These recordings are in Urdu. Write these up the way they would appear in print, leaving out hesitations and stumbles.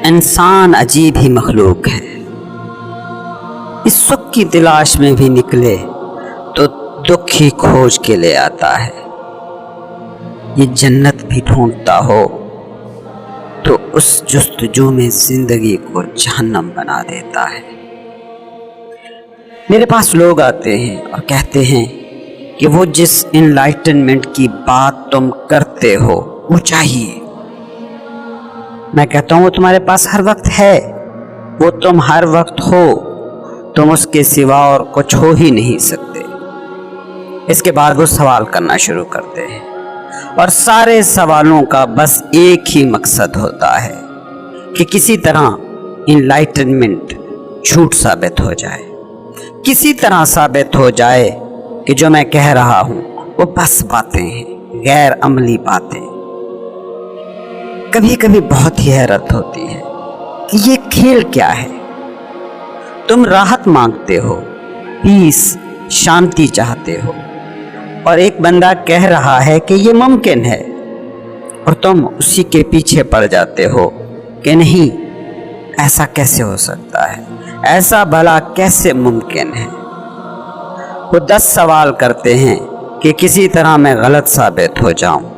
انسان عجیب ہی مخلوق ہے، اس سکھ کی تلاش میں بھی نکلے تو دکھ ہی کھوج کے لے آتا ہے۔ یہ جنت بھی ڈھونڈتا ہو تو اس جستجو میں زندگی کو جہنم بنا دیتا ہے۔ میرے پاس لوگ آتے ہیں اور کہتے ہیں کہ وہ جس انلائٹنمنٹ کی بات تم کرتے ہو وہ چاہیے۔ میں کہتا ہوں وہ تمہارے پاس ہر وقت ہے، وہ تم ہر وقت ہو، تم اس کے سوا اور کچھ ہو ہی نہیں سکتے۔ اس کے بعد وہ سوال کرنا شروع کرتے ہیں اور سارے سوالوں کا بس ایک ہی مقصد ہوتا ہے کہ کسی طرح انلائٹنمنٹ جھوٹ ثابت ہو جائے، کسی طرح ثابت ہو جائے کہ جو میں کہہ رہا ہوں وہ بس باتیں ہیں، غیر عملی باتیں۔ کبھی کبھی بہت ہی حیرت ہوتی ہے کہ یہ کھیل کیا ہے۔ تم راحت مانگتے ہو، پیس، شانتی چاہتے ہو، اور ایک بندہ کہہ رہا ہے کہ یہ ممکن ہے، اور تم اسی کے پیچھے پڑ جاتے ہو کہ نہیں، ایسا کیسے ہو سکتا ہے، ایسا بھلا کیسے ممکن ہے۔ وہ 10 سوال کرتے ہیں کہ کسی طرح میں غلط ثابت ہو جاؤں،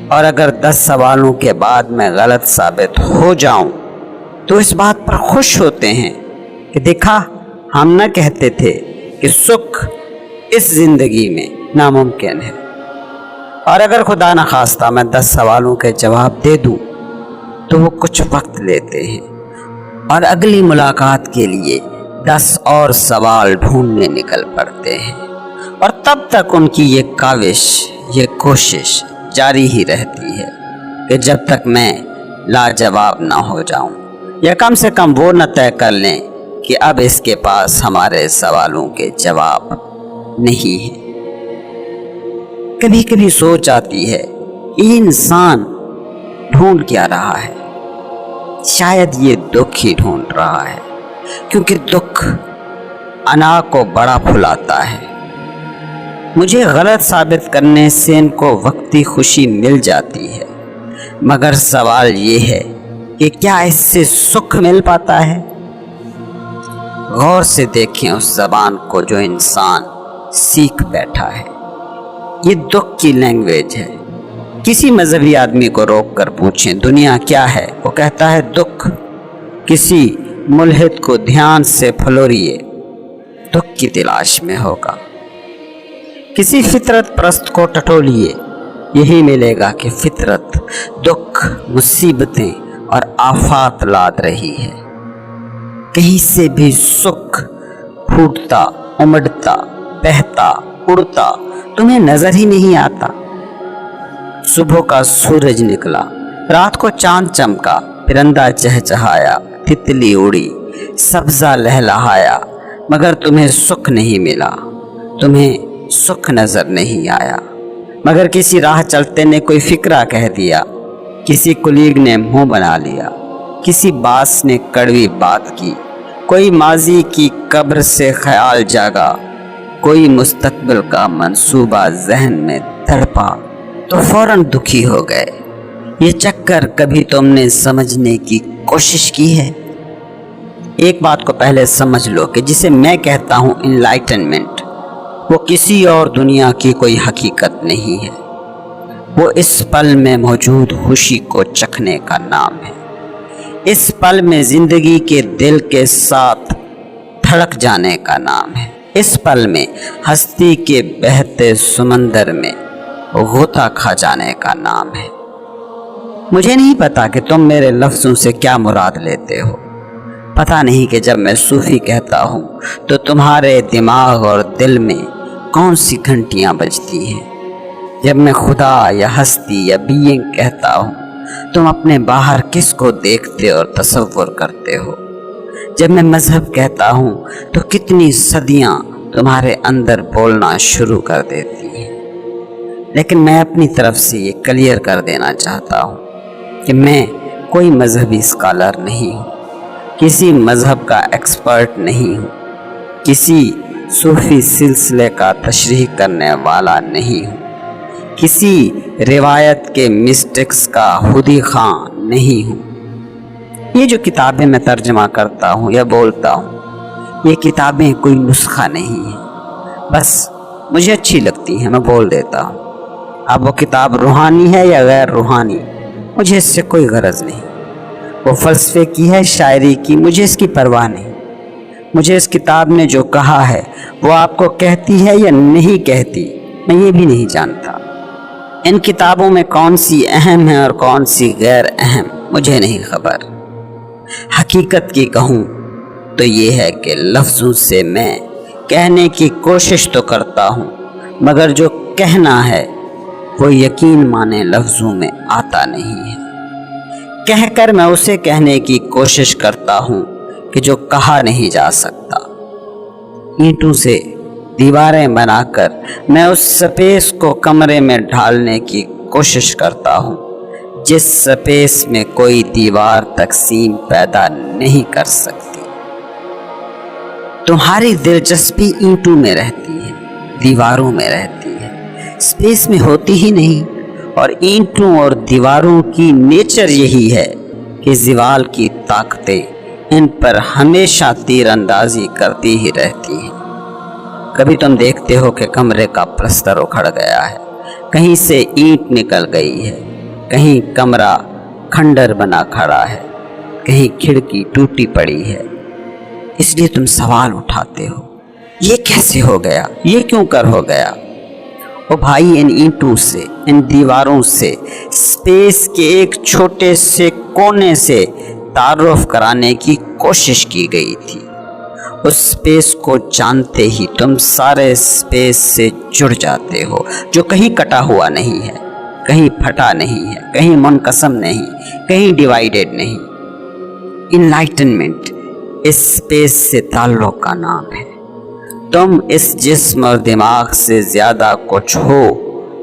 اور اگر 10 سوالوں کے بعد میں غلط ثابت ہو جاؤں تو اس بات پر خوش ہوتے ہیں کہ دیکھا، ہم نہ کہتے تھے کہ سکھ اس زندگی میں ناممکن ہے۔ اور اگر خدا نخواستہ میں 10 سوالوں کے جواب دے دوں تو وہ کچھ وقت لیتے ہیں اور اگلی ملاقات کے لیے 10 اور سوال ڈھونڈنے نکل پڑتے ہیں، اور تب تک ان کی یہ کاوش، یہ کوشش جاری ہی رہتی ہے کہ جب تک میں لاجواب نہ ہو جاؤں، یا کم سے کم وہ نہ طے کر لیں کہ اب اس کے پاس ہمارے سوالوں کے جواب نہیں ہیں۔ کبھی کبھی سوچ آتی ہے کہ یہ انسان ڈھونڈ کیا رہا ہے۔ شاید یہ دکھ ہی ڈھونڈ رہا ہے، کیونکہ دکھ انا کو بڑا پھلاتا ہے۔ مجھے غلط ثابت کرنے سے ان کو وقتی خوشی مل جاتی ہے، مگر سوال یہ ہے کہ کیا اس سے سکھ مل پاتا ہے؟ غور سے دیکھیں اس زبان کو جو انسان سیکھ بیٹھا ہے۔ یہ دکھ کی لینگویج ہے۔ کسی مذہبی آدمی کو روک کر پوچھیں دنیا کیا ہے، وہ کہتا ہے دکھ۔ کسی ملحد کو دھیان سے پھلوریے، دکھ کی تلاش میں ہوگا۔ کسی فطرت پرست کو ٹٹولیے، یہی ملے گا کہ فطرت دکھ، مصیبتیں اور آفات لاد رہی ہے۔ کہیں سے بھی سکھ پھوٹتا، امڑتا، بہتا، اڑتا تمہیں نظر ہی نہیں آتا۔ صبح کا سورج نکلا، رات کو چاند چمکا، پرندہ چہچہایا، تتلی اڑی، سبزہ لہلہایا، مگر تمہیں سکھ نہیں ملا، تمہیں سکھ نظر نہیں آیا۔ مگر کسی راہ چلتے نے کوئی فکرہ کہہ دیا، کسی کلیگ نے منہ بنا لیا، کسی باس نے کڑوی بات کی، کوئی ماضی کی قبر سے خیال جاگا، کوئی مستقبل کا منصوبہ ذہن میں تڑپا، تو فوراً دکھی ہو گئے۔ یہ چکر کبھی تم نے سمجھنے کی کوشش کی ہے؟ ایک بات کو پہلے سمجھ لو کہ جسے میں کہتا ہوں انلائٹنمنٹ، وہ کسی اور دنیا کی کوئی حقیقت نہیں ہے، وہ اس پل میں موجود خوشی کو چکھنے کا نام ہے، اس پل میں زندگی کے دل کے ساتھ دھڑک جانے کا نام ہے، اس پل میں ہستی کے بہتے سمندر میں غوطہ کھا جانے کا نام ہے۔ مجھے نہیں پتا کہ تم میرے لفظوں سے کیا مراد لیتے ہو، پتہ نہیں کہ جب میں صوفی کہتا ہوں تو تمہارے دماغ اور دل میں کون سی گھنٹیاں بجتی ہیں۔ جب میں خدا یا ہستی یا بینگ کہتا ہوں تم اپنے باہر کس کو دیکھتے اور تصور کرتے ہو۔ جب میں مذہب کہتا ہوں تو کتنی صدیاں تمہارے اندر بولنا شروع کر دیتی ہیں۔ لیکن میں اپنی طرف سے یہ کلیئر کر دینا چاہتا ہوں کہ میں کوئی مذہبی اسکالر نہیں ہوں، کسی مذہب کا ایکسپرٹ نہیں ہوں، کسی صوفی سلسلے کا تشریح کرنے والا نہیں ہوں، کسی روایت کے مسٹکس کا خودی خواں نہیں ہوں۔ یہ جو کتابیں میں ترجمہ کرتا ہوں یا بولتا ہوں، یہ کتابیں کوئی نسخہ نہیں ہے، بس مجھے اچھی لگتی ہیں، میں بول دیتا ہوں۔ اب وہ کتاب روحانی ہے یا غیر روحانی، مجھے اس سے کوئی غرض نہیں۔ وہ فلسفے کی ہے، شاعری کی، مجھے اس کی پرواہ نہیں۔ مجھے اس کتاب نے جو کہا ہے وہ آپ کو کہتی ہے یا نہیں کہتی، میں یہ بھی نہیں جانتا۔ ان کتابوں میں کون سی اہم ہے اور کون سی غیر اہم، مجھے نہیں خبر۔ حقیقت کی کہوں تو یہ ہے کہ لفظوں سے میں کہنے کی کوشش تو کرتا ہوں، مگر جو کہنا ہے وہ یقین مانے لفظوں میں آتا نہیں ہے۔ کہہ کر میں اسے کہنے کی کوشش کرتا ہوں کہ جو کہا نہیں جا سکتا۔ اینٹوں سے دیواریں بنا کر میں اس سپیس کو کمرے میں ڈھالنے کی کوشش کرتا ہوں جس سپیس میں کوئی دیوار تقسیم پیدا نہیں کر سکتی۔ تمہاری دلچسپی اینٹوں میں رہتی ہے، دیواروں میں رہتی ہے، سپیس میں ہوتی ہی نہیں۔ اور اینٹوں اور دیواروں کی نیچر یہی ہے کہ زوال کی طاقتیں ان پر ہمیشہ تیر اندازی کرتی ہی رہتی ہیں۔ کبھی تم دیکھتے ہو کہ کمرے کا پلستر اکھڑ گیا ہے، کہیں سے اینٹ نکل گئی ہے، کہیں کمرہ کھنڈر بنا کھڑا ہے، کہیں کھڑکی ٹوٹی پڑی ہے۔ اس لیے تم سوال اٹھاتے ہو، یہ کیسے ہو گیا، یہ کیوں کر ہو گیا؟ او بھائی، ان اینٹوں سے، ان دیواروں سے سپیس کے ایک چھوٹے سے کونے سے تعارف کرانے کی کوشش کی گئی تھی۔ اس سپیس کو جانتے ہی تم سارے سپیس سے جڑ جاتے ہو، جو کہیں کٹا ہوا نہیں ہے، کہیں پھٹا نہیں ہے، کہیں منقسم نہیں، کہیں ڈیوائیڈڈ نہیں۔ انلائٹنمنٹ اس سپیس سے تعلق کا نام ہے۔ تم اس جسم اور دماغ سے زیادہ کچھ ہو،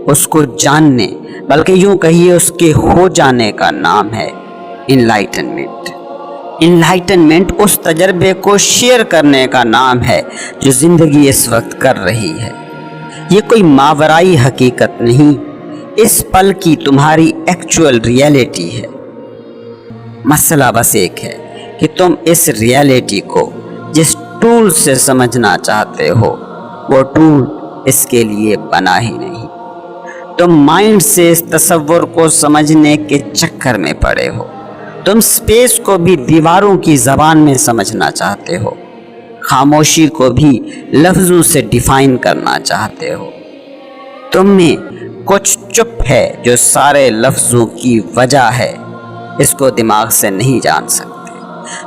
اس کو جاننے، بلکہ یوں کہیے اس کے ہو جانے کا نام ہے انلائٹنمنٹ۔ انلائٹنمنٹ اس تجربے کو شیئر کرنے کا نام ہے جو زندگی اس وقت کر رہی ہے۔ یہ کوئی ماورائی حقیقت نہیں، اس پل کی تمہاری ایکچول ریئلٹی ہے۔ مسئلہ بس ایک ہے کہ تم اس ریئلٹی کو جس ٹول سے سمجھنا چاہتے ہو، وہ ٹول اس کے لیے بنا ہی نہیں۔ تم مائنڈ سے اس تصور کو سمجھنے کے چکر میں پڑے ہو۔ تم سپیس کو بھی دیواروں کی زبان میں سمجھنا چاہتے ہو، خاموشی کو بھی لفظوں سے ڈیفائن کرنا چاہتے ہو۔ تم میں کچھ چپ ہے جو سارے لفظوں کی وجہ ہے، اس کو دماغ سے نہیں جان سکتے۔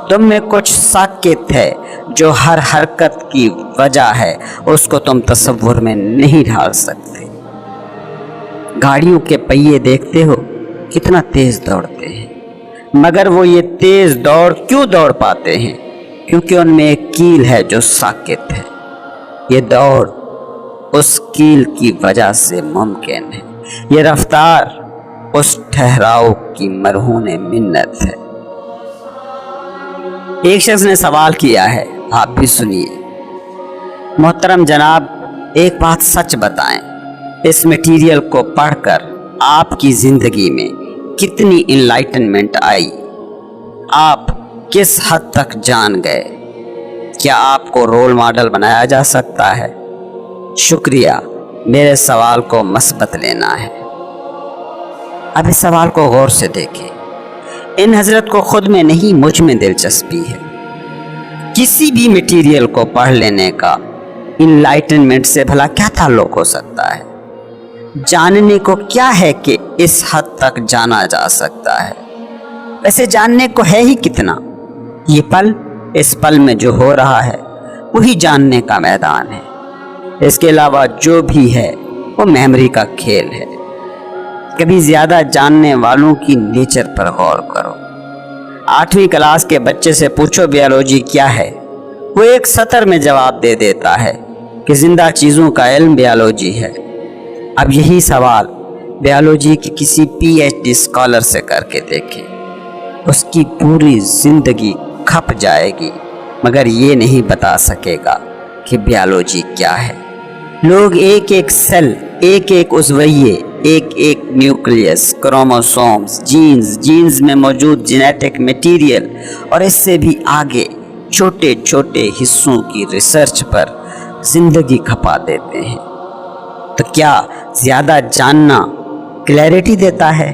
تم میں کچھ ساکت ہے جو ہر حرکت کی وجہ ہے، اس کو تم تصور میں نہیں ڈھال سکتے۔ گاڑیوں کے پہیے دیکھتے ہو کتنا تیز دوڑتے ہیں، مگر وہ یہ تیز دوڑ کیوں دوڑ پاتے ہیں؟ کیونکہ ان میں ایک کیل ہے جو ساکت ہے۔ یہ دوڑ اس کیل کی وجہ سے ممکن ہے، یہ رفتار اس ٹھہراؤ کی مرہون منت ہے۔ ایک شخص نے سوال کیا ہے، آپ بھی سنیے۔ محترم جناب، ایک بات سچ بتائیں، اس میٹیریل کو پڑھ کر آپ کی زندگی میں کتنی انلائٹنمنٹ آئی؟ آپ کس حد تک جان گئے؟ کیا آپ کو رول ماڈل بنایا جا سکتا ہے؟ شکریہ، میرے سوال کو مثبت لینا ہے۔ اب اس سوال کو غور سے دیکھیں۔ ان حضرت کو خود میں نہیں، مجھ میں دلچسپی ہے۔ کسی بھی میٹیریل کو پڑھ لینے کا انلائٹنمنٹ سے بھلا کیا تعلق ہو سکتا ہے؟ جاننے کو کیا ہے کہ اس حد تک جانا جا سکتا ہے؟ ویسے جاننے کو ہے ہی کتنا؟ یہ پل، اس پل میں جو ہو رہا ہے وہی جاننے کا میدان ہے۔ اس کے علاوہ جو بھی ہے وہ میموری کا کھیل ہے۔ کبھی زیادہ جاننے والوں کی نیچر پر غور کرو۔ 8ویں کلاس کے بچے سے پوچھو بیالوجی کیا ہے، وہ ایک سطر میں جواب دے دیتا ہے کہ زندہ چیزوں کا علم بیالوجی ہے۔ اب یہی سوال بیالوجی کی کسی PhD اسکالر سے کر کے دیکھیں، اس کی پوری زندگی کھپ جائے گی مگر یہ نہیں بتا سکے گا کہ بیالوجی کیا ہے۔ لوگ ایک ایک سیل، ایک ایک عضویے، ایک ایک نیوکلیس، کروموسومز، جینز میں موجود جینیٹک میٹیریل اور اس سے بھی آگے چھوٹے چھوٹے حصوں کی ریسرچ پر زندگی کھپا دیتے ہیں۔ تو کیا زیادہ جاننا کلیئرٹی دیتا ہے؟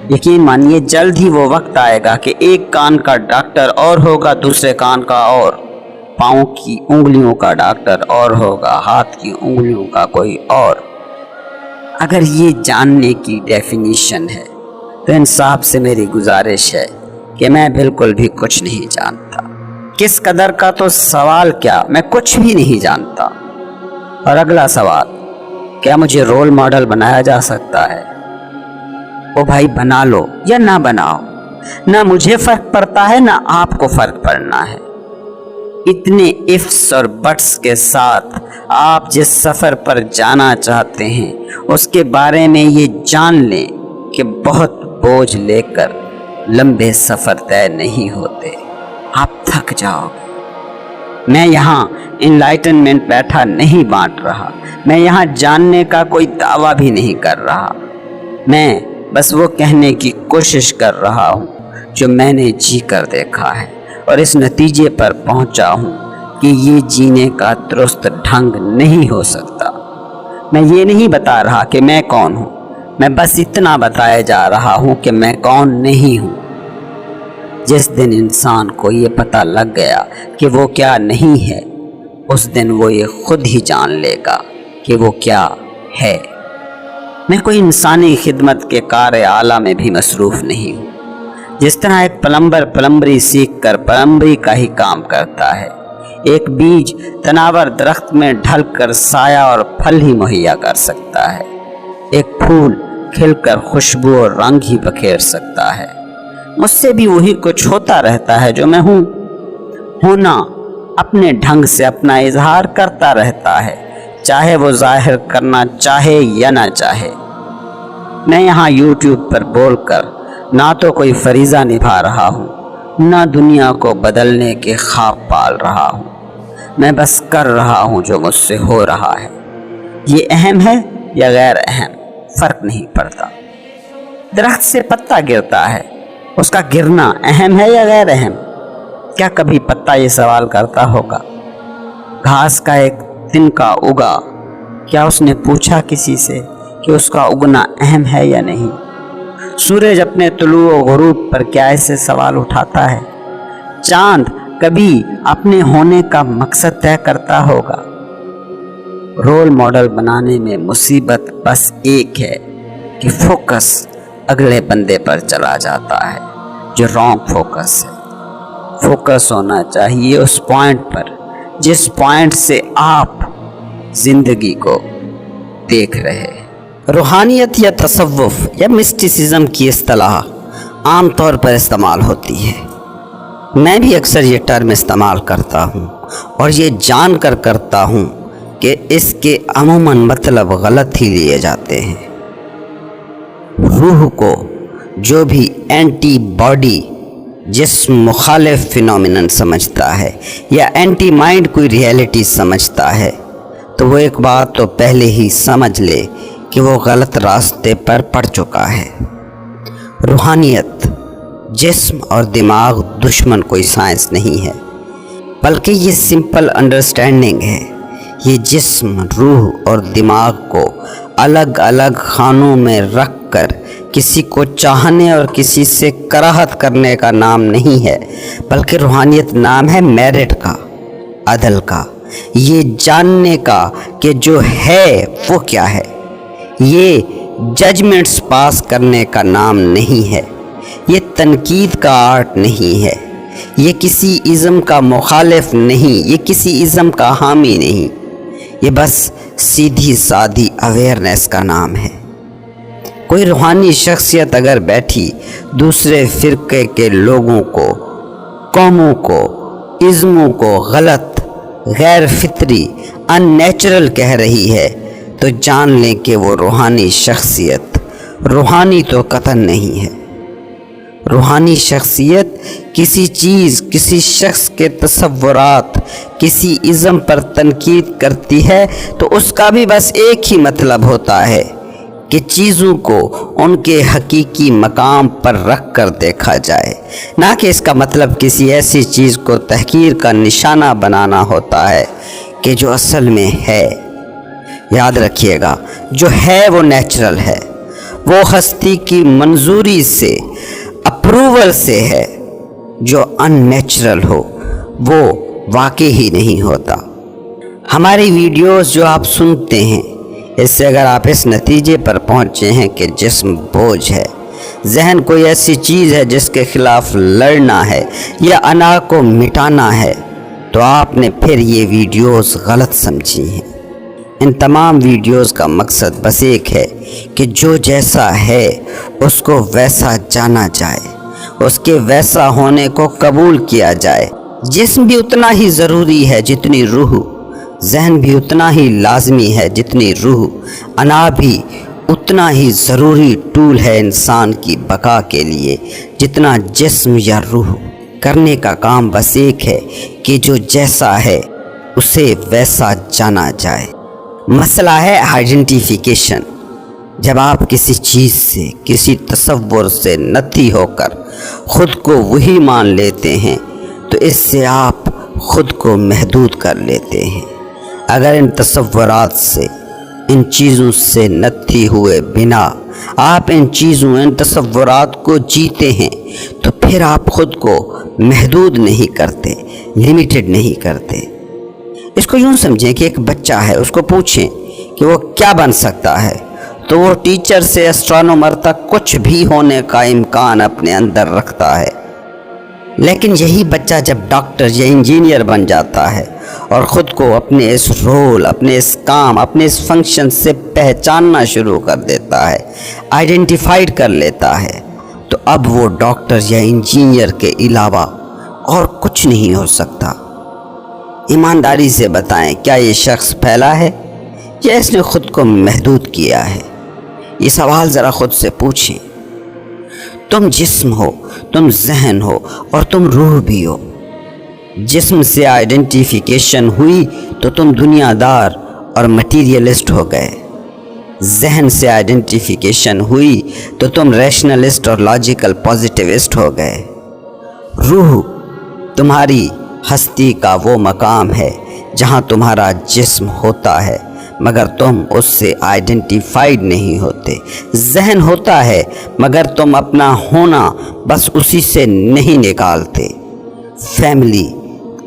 یقین مانیے جلد ہی وہ وقت آئے گا کہ ایک کان کا ڈاکٹر اور ہوگا، دوسرے کان کا اور، پاؤں کی انگلیوں کا ڈاکٹر اور ہوگا، ہاتھ کی انگلیوں کا کوئی اور۔ اگر یہ جاننے کی ڈیفینیشن ہے تو انصاف سے میری گزارش ہے کہ میں بالکل بھی کچھ نہیں جانتا۔ کس قدر کا تو سوال کیا، میں کچھ بھی نہیں جانتا۔ اور اگلا سوال، کیا مجھے رول ماڈل بنایا جا سکتا ہے؟ او بھائی بنا لو یا نہ بناؤ، نہ مجھے فرق پڑتا ہے نہ آپ کو فرق پڑنا ہے۔ اتنے ifs اور buts کے ساتھ آپ جس سفر پر جانا چاہتے ہیں اس کے بارے میں یہ جان لیں کہ بہت بوجھ لے کر لمبے سفر طے نہیں ہوتے، آپ تھک جاؤ گے۔ میں یہاں انلائٹنمنٹ بیٹھا نہیں بانٹ رہا، میں یہاں جاننے کا کوئی دعویٰ بھی نہیں کر رہا، میں بس وہ کہنے کی کوشش کر رہا ہوں جو میں نے جی کر دیکھا ہے اور اس نتیجے پر پہنچا ہوں کہ یہ جینے کا درست ڈھنگ نہیں ہو سکتا۔ میں یہ نہیں بتا رہا کہ میں کون ہوں، میں بس اتنا بتایا جا رہا ہوں کہ میں کون نہیں ہوں۔ جس دن انسان کو یہ پتہ لگ گیا کہ وہ کیا نہیں ہے، اس دن وہ یہ خود ہی جان لے گا کہ وہ کیا ہے۔ میں کوئی انسانی خدمت کے کار اعلیٰ میں بھی مصروف نہیں ہوں۔ جس طرح ایک پلمبر پلمبری سیکھ کر پلمبری کا ہی کام کرتا ہے، ایک بیج تناور درخت میں ڈھل کر سایہ اور پھل ہی مہیا کر سکتا ہے، ایک پھول کھل کر خوشبو اور رنگ ہی بکھیر سکتا ہے۔ مجھ سے بھی وہی کچھ ہوتا رہتا ہے جو میں ہوں۔ ہونا اپنے ڈھنگ سے اپنا اظہار کرتا رہتا ہے، چاہے وہ ظاہر کرنا چاہے یا نہ چاہے۔ میں یہاں یوٹیوب پر بول کر نہ تو کوئی فریضہ نبھا رہا ہوں، نہ دنیا کو بدلنے کے خواب پال رہا ہوں، میں بس کر رہا ہوں جو مجھ سے ہو رہا ہے۔ یہ اہم ہے یا غیر اہم، فرق نہیں پڑتا۔ درخت سے پتا گرتا ہے، اس کا گرنا اہم ہے یا غیر اہم؟ کیا کبھی پتا یہ سوال کرتا ہوگا؟ گھاس کا ایک تنکا اگا، کیا اس نے پوچھا کسی سے کہ اس کا اگنا اہم ہے یا نہیں؟ سورج اپنے طلوع و غروب پر کیا ایسے سوال اٹھاتا ہے؟ چاند کبھی اپنے ہونے کا مقصد طے کرتا ہوگا؟ رول ماڈل بنانے میں مصیبت بس ایک ہے کہ فوکس اگلے بندے پر چلا جاتا ہے جو رانگ فوکس ہے۔ فوکس ہونا چاہیے اس پوائنٹ پر جس پوائنٹ سے آپ زندگی کو دیکھ رہے ہیں۔ روحانیت یا تصوف یا مسٹیسزم کی اصطلاح عام طور پر استعمال ہوتی ہے۔ میں بھی اکثر یہ ٹرم استعمال کرتا ہوں اور یہ جان کر کرتا ہوں کہ اس کے عموماً مطلب غلط ہی لیے جاتے ہیں۔ روح کو جو بھی اینٹی باڈی جسم مخالف فینومینن سمجھتا ہے یا اینٹی مائنڈ کوئی ریئلٹی سمجھتا ہے تو وہ ایک بات تو پہلے ہی سمجھ لے کہ وہ غلط راستے پر پڑ چکا ہے۔ روحانیت، جسم اور دماغ دشمن کوئی سائنس نہیں ہے، بلکہ یہ سمپل انڈرسٹینڈنگ ہے۔ یہ جسم، روح اور دماغ کو الگ الگ خانوں میں رکھ کر کسی کو چاہنے اور کسی سے کراہت کرنے کا نام نہیں ہے، بلکہ روحانیت نام ہے میرٹ کا، عدل کا، یہ جاننے کا کہ جو ہے وہ کیا ہے۔ یہ ججمنٹس پاس کرنے کا نام نہیں ہے، یہ تنقید کا آرٹ نہیں ہے، یہ کسی ازم کا مخالف نہیں، یہ کسی ازم کا حامی نہیں، یہ بس سیدھی سادھی اویئرنیس کا نام ہے۔ کوئی روحانی شخصیت اگر بیٹھی دوسرے فرقے کے لوگوں کو، قوموں کو، ازموں کو غلط، غیر فطری، ان نیچرل کہہ رہی ہے تو جان لیں کہ وہ روحانی شخصیت روحانی تو قطعاً نہیں ہے۔ روحانی شخصیت کسی چیز، کسی شخص کے تصورات، کسی ازم پر تنقید کرتی ہے تو اس کا بھی بس ایک ہی مطلب ہوتا ہے کہ چیزوں کو ان کے حقیقی مقام پر رکھ کر دیکھا جائے، نہ کہ اس کا مطلب کسی ایسی چیز کو تحقیر کا نشانہ بنانا ہوتا ہے کہ جو اصل میں ہے۔ یاد رکھیے گا، جو ہے وہ نیچرل ہے، وہ ہستی کی منظوری سے، اپروول سے ہے۔ جو ان نیچرل ہو وہ واقع ہی نہیں ہوتا۔ ہماری ویڈیوز جو آپ سنتے ہیں، اس سے اگر آپ اس نتیجے پر پہنچے ہیں کہ جسم بوجھ ہے، ذہن کوئی ایسی چیز ہے جس کے خلاف لڑنا ہے یا انا کو مٹانا ہے، تو آپ نے پھر یہ ویڈیوز غلط سمجھی ہیں۔ ان تمام ویڈیوز کا مقصد بس ایک ہے کہ جو جیسا ہے اس کو ویسا جانا جائے، اس کے ویسا ہونے کو قبول کیا جائے۔ جسم بھی اتنا ہی ضروری ہے جتنی روح، ذہن بھی اتنا ہی لازمی ہے جتنی روح، انا بھی اتنا ہی ضروری ٹول ہے انسان کی بقا کے لیے جتنا جسم یا روح۔ کرنے کا کام بس ایک ہے کہ جو جیسا ہے اسے ویسا جانا جائے۔ مسئلہ ہے آئیڈینٹیفیکیشن۔ جب آپ کسی چیز سے، کسی تصور سے نتی ہو کر خود کو وہی مان لیتے ہیں تو اس سے آپ خود کو محدود کر لیتے ہیں۔ اگر ان تصورات سے، ان چیزوں سے نتی ہوئے بنا آپ ان چیزوں، ان تصورات کو جیتے ہیں تو پھر آپ خود کو محدود نہیں کرتے، لیمیٹڈ نہیں کرتے۔ اس کو یوں سمجھیں کہ ایک بچہ ہے، اس کو پوچھیں کہ وہ کیا بن سکتا ہے تو وہ ٹیچر سے اسٹرانومر تک کچھ بھی ہونے کا امکان اپنے اندر رکھتا ہے۔ لیکن یہی بچہ جب ڈاکٹر یا انجینئر بن جاتا ہے اور خود کو اپنے اس رول، اپنے اس کام، اپنے اس فنکشن سے پہچاننا شروع کر دیتا ہے، آئیڈینٹیفائیڈ کر لیتا ہے، تو اب وہ ڈاکٹر یا انجینئر کے علاوہ اور کچھ نہیں ہو سکتا۔ ایمانداری سے بتائیں، کیا یہ شخص پھیلا ہے یا اس نے خود کو محدود کیا ہے؟ یہ سوال ذرا خود سے پوچھیں۔ تم جسم ہو، تم ذہن ہو اور تم روح بھی ہو۔ جسم سے آئیڈینٹیفیکیشن ہوئی تو تم دنیا دار اور مٹیریلسٹ ہو گئے۔ ذہن سے آئیڈینٹیفیکیشن ہوئی تو تم ریشنلسٹ اور لاجیکل پازیٹیوسٹ ہو گئے۔ روح تمہاری ہستی کا وہ مقام ہے جہاں تمہارا جسم ہوتا ہے مگر تم اس سے آئیڈینٹیفائیڈ نہیں ہوتے۔ ذہن ہوتا ہے مگر تم اپنا ہونا بس اسی سے نہیں نکالتے۔ فیملی،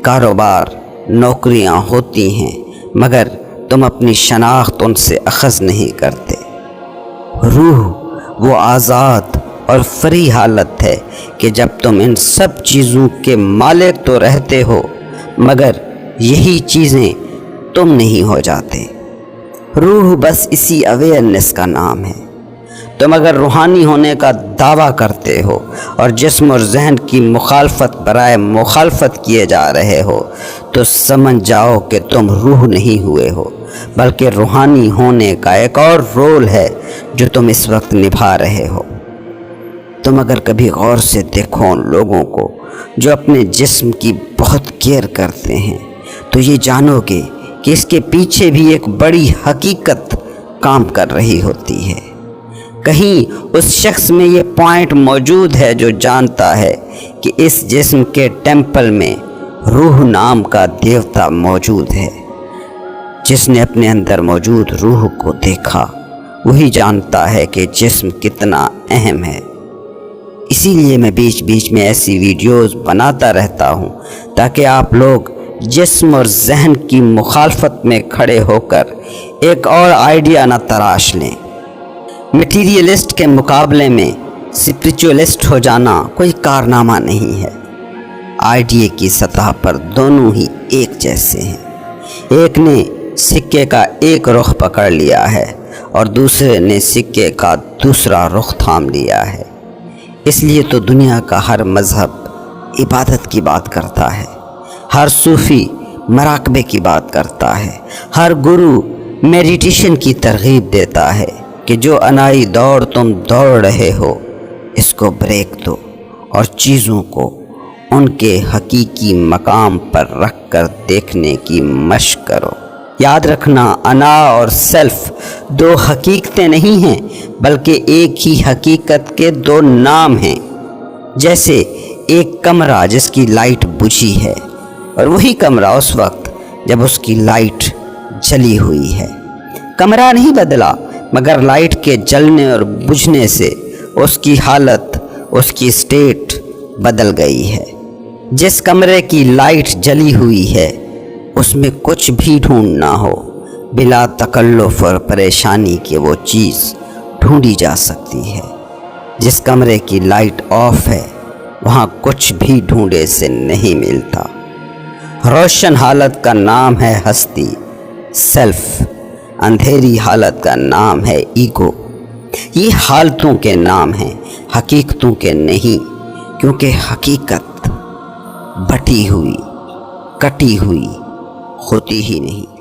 کاروبار، نوکریاں ہوتی ہیں مگر تم اپنی شناخت ان سے اخذ نہیں کرتے۔ روح وہ آزاد اور فری حالت ہے کہ جب تم ان سب چیزوں کے مالک تو رہتے ہو مگر یہی چیزیں تم نہیں ہو جاتے۔ روح بس اسی اویئرنس کا نام ہے۔ تم اگر روحانی ہونے کا دعویٰ کرتے ہو اور جسم اور ذہن کی مخالفت برائے مخالفت کیے جا رہے ہو تو سمجھ جاؤ کہ تم روح نہیں ہوئے ہو، بلکہ روحانی ہونے کا ایک اور رول ہے جو تم اس وقت نبھا رہے ہو۔ تم اگر کبھی غور سے دیکھو ان لوگوں کو جو اپنے جسم کی بہت کیئر کرتے ہیں تو یہ جانو گے کہ اس کے پیچھے بھی ایک بڑی حقیقت کام کر رہی ہوتی ہے۔ کہیں اس شخص میں یہ پوائنٹ موجود ہے جو جانتا ہے کہ اس جسم کے ٹیمپل میں روح نام کا دیوتا موجود ہے۔ جس نے اپنے اندر موجود روح کو دیکھا وہی جانتا ہے کہ جسم کتنا اہم ہے۔ اسی لیے میں بیچ بیچ میں ایسی ویڈیوز بناتا رہتا ہوں تاکہ آپ لوگ جسم اور ذہن کی مخالفت میں کھڑے ہو کر ایک اور آئیڈیا نہ تراش لیں۔ مٹیریلسٹ کے مقابلے میں اسپریچولسٹ ہو جانا کوئی کارنامہ نہیں ہے۔ آئیڈیا کی سطح پر دونوں ہی ایک جیسے ہیں۔ ایک نے سکے کا ایک رخ پکڑ لیا ہے اور دوسرے نے سکے کا دوسرا رخ تھام لیا ہے۔ اس لیے تو دنیا کا ہر مذہب عبادت کی بات کرتا ہے، ہر صوفی مراقبے کی بات کرتا ہے، ہر گرو میڈیٹیشن کی ترغیب دیتا ہے کہ جو انائی دوڑ تم دوڑ رہے ہو اس کو بریک دو اور چیزوں کو ان کے حقیقی مقام پر رکھ کر دیکھنے کی مشق کرو۔ یاد رکھنا، انا اور سیلف دو حقیقتیں نہیں ہیں بلکہ ایک ہی حقیقت کے دو نام ہیں۔ جیسے ایک کمرہ جس کی لائٹ بجھی ہے اور وہی کمرہ اس وقت جب اس کی لائٹ جلی ہوئی ہے۔ کمرہ نہیں بدلا مگر لائٹ کے جلنے اور بجھنے سے اس کی حالت، اس کی اسٹیٹ بدل گئی ہے۔ جس کمرے کی لائٹ جلی ہوئی ہے اس میں کچھ بھی ڈھونڈنا ہو، بلا تکلف اور پریشانی کے وہ چیز ڈھونڈی جا سکتی ہے۔ جس کمرے کی لائٹ آف ہے وہاں کچھ بھی ڈھونڈے سے نہیں ملتا۔ روشن حالت کا نام ہے ہستی، سیلف۔ اندھیری حالت کا نام ہے ایگو۔ یہ حالتوں کے نام ہیں، حقیقتوں کے نہیں، کیونکہ حقیقت بٹی ہوئی، کٹی ہوئی ہوتی ہی نہیں۔